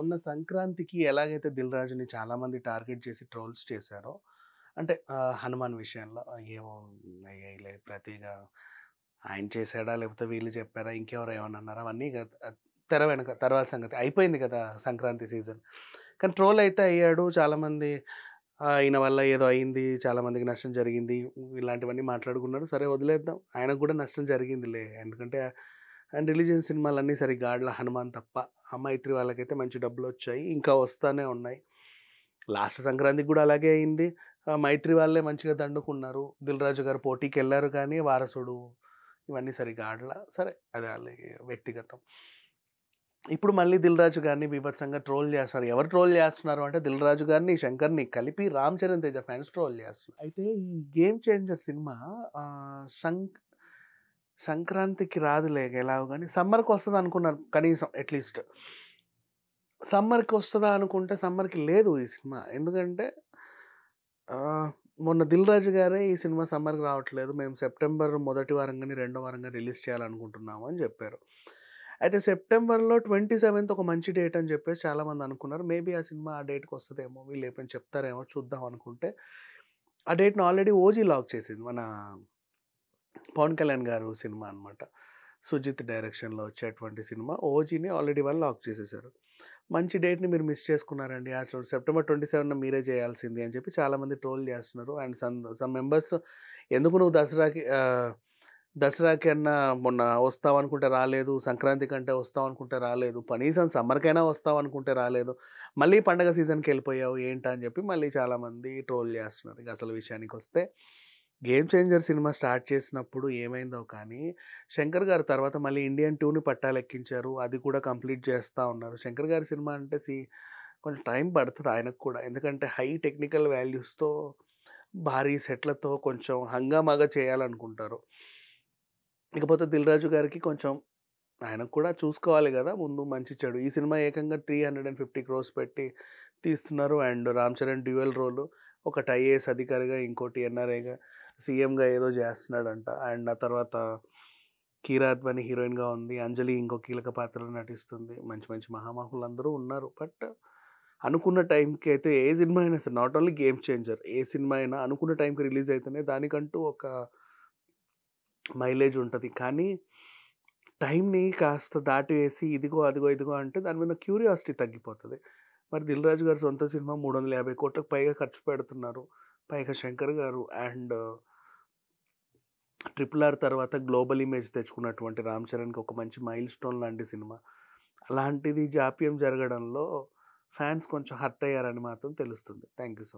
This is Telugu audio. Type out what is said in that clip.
మొన్న సంక్రాంతికి ఎలాగైతే 'దిల్ రాజు'ని చాలామంది టార్గెట్ చేసి ట్రోల్స్ చేశారో, అంటే 'హనుమాన్' విషయంలో ఏమో అయ్యాయిలే ప్రతిగా ఆయన చేసాడా? లేకపోతే వీళ్ళు చెప్పారా? ఇంకెవరో ఏమన్నా అన్నారా? అవన్నీ తెర వెనక తర్వాత సంగతి. అయిపోయింది కదా సంక్రాంతి సీజన్. కానీ ట్రోల్ అయితే అయ్యాడు. చాలామంది ఈయన వల్ల ఏదో అయింది. చాలామందికి నష్టం జరిగింది. ఇలాంటివన్నీ మాట్లాడుకున్నారు. సరే వదిలేద్దాం. ఆయనకు కూడా నష్టం జరిగిందిలే. ఎందుకంటే ఆయన రిలీజ్ చేసిన సినిమాలన్నీ సరిగ్గా ఆడల 'హనుమాన్' తప్ప. ఆ 'మైత్రి' వాళ్ళకైతే మంచి డబ్బులొచ్చాయి. ఇంకా వస్తానే ఉన్నాయి. లాస్ట్ సంక్రాంతికి కూడా అలాగే అయింది. 'మైత్రి' వాళ్ళే మంచిగా దండుకున్నారు. 'దిల్ రాజు' గారు పోటీకెళ్లారు కానీ 'వారసుడు' ఇవన్నీ సరిగ్గా ఆడల. సరే అది ఆళ్ళ వ్యక్తిగతం. ఇప్పుడు మళ్ళీ 'దిల్ రాజు' గారిని బీభత్సంగా ట్రోల్ చేస్తున్నారు. ఎవరు ట్రోల్ చేస్తున్నారు అంటే 'దిల్ రాజు' గారిని, 'శంకర్‌ని కలిపి 'రామ్ చరణ్ తేజ' ఫ్యాన్స్ ట్రోల్ చేస్తున్నారు. అయితే ఈ 'గేమ్ చేంజర్' సినిమా ఆహ్, సంక్రాంతికి రాదులే ఎలాగో గాని సమ్మర్‌కి వస్తదనుకున్నారు కనీసం అట్‌లీస్ట్. సమ్మర్‌కి వస్తదా అనుకుంటే సమ్మర్‌కి లేదు ఈ సినిమా. ఎందుకంటే ఆహ్, మొన్న 'దిల్ రాజు' గారే ఈ సినిమా సమ్మర్‌కి రావట్లేదు. మేము సెప్టెంబర్ మొదటి వారం గాని, రెండో వారం గాని రిలీజ్ చేయాలనుకుంటున్నాము అని చెప్పారు. అయితే సెప్టెంబర్‌లో 27థ్ ఒక మంచి డేట్ అని చెప్పేసి చాలామంది అనుకున్నారు. మేబీ ఆ సినిమా ఆ డేట్‌కి వస్తదేమో, వీళ్ళు ఎప్పుడైనా చెప్తారేమో చూద్దాం అనుకుంటే, ఆ డేట్‌ని ఆల్రెడీ 'ఓజీ' లాక్ చేసింది. మన 'పవన్ కళ్యాణ్' గారు సినిమా అనమాట. సుజిత్ డైరెక్షన్‌లో వచ్చేటువంటి సినిమా 'ఓజీని' ఆల్రెడీ వాళ్ళు లాక్ చేసేసారు. మంచి డేట్‌ని మీరు మిస్ చేసుకున్నారండి. సెప్టెంబర్ 27న మీరే చేయాల్సింది అని చెప్పి చాలామంది ట్రోల్ చేస్తున్నారు. అండ్ సమ్ మెంబర్స్ ఎందుకు నువ్వు దసరాకి మొన్న వస్తావనుకుంటే రాలేదు. సంక్రాంతికంటే వస్తావనుకుంటే రాలేదు. కనీసం సమ్మర్‌కైనా వస్తావనుకుంటే రాలేదు. మళ్ళీ పండగ సీజన్‌కెళ్ళిపోయావు ఏంటా అని చెప్పి మళ్ళీ చాలామంది ట్రోల్ చేస్తున్నారు. ఇక అసలు విషయానికొస్తే 'గేమ్ చేంజర్' సినిమా స్టార్ట్ చేసినప్పుడు ఏమైందో కానీ, శంకర్ గారు తర్వాత మళ్ళీ ఇండియన్ 2ని పట్టాలెక్కించారు. అది కూడా కంప్లీట్ చేస్తా ఉన్నారు. శంకర్ గారి సినిమా అంటే కొంచెం టైం పడతది ఆయనకు కూడా. ఎందుకంటే హై టెక్నికల్ వాల్యూస్‌తో, భారీ సెట్‌లతో కొంచెం హంగామాగా చేయాలనుకుంటారు. ఇకపోతే 'దిల్ రాజు' గారికి కొంచెం ఆయనకు కూడా చూసుకోవాలి గదా! ముందు మంచి చెడు. ఈ సినిమా ఏకంగా 350 క్రోర్స్ పెట్టి తీస్తున్నారు. And 'Ram Charan' dual role. ఒకటి ఐఏఎస్ అధికారిగా, ఇంకోటి ఎన్ఆర్ఐగా, సీఎంగా ఏదో చేస్తున్నాడంట. అండ్ ఆ తర్వాత 'కీరా అద్వానీ' హీరోయిన్‌గా ఉంది. 'అంజలి' ఇంకో కీలక పాత్రలో నటిస్తుంది. మంచి మంచి మహామహులందరూ ఉన్నారు. బట్ అనుకున్న టైంకి అయితే ఏ సినిమా అయినా సరే not only 'game changer' A cinema అయినా అనుకున్న టైంకి రిలీజ్ అయితేనే దానికంటూ ఒక మైలేజ్ ఉంటది. కానీ టైంని కాస్త దాటివేసి ఇదిగో, అదిగో, ఇదిగో అంటే దాని మీద క్యూరియాసిటీ తగ్గిపోతది. మరి 'దిల్ రాజు' గారి సొంత సినిమా 350,00,00,000కి పైగా ఖర్చు పెడుతున్నారు. పైగా 'శంకర్' గారు అండ్ 'ట్రిపుల్ ఆర్' తర్వాత గ్లోబల్ ఇమేజ్ తెచ్చుకున్నటువంటి 'రామ్ చరణ్‌కి' ఒక మంచి మైల్ స్టోన్ లాంటి సినిమా. అలాంటిది జాప్యం జరగడంలో ఫ్యాన్స్ కొంచెం హర్ట్ అయ్యారని మాత్రం తెలుస్తుంది. Thank you so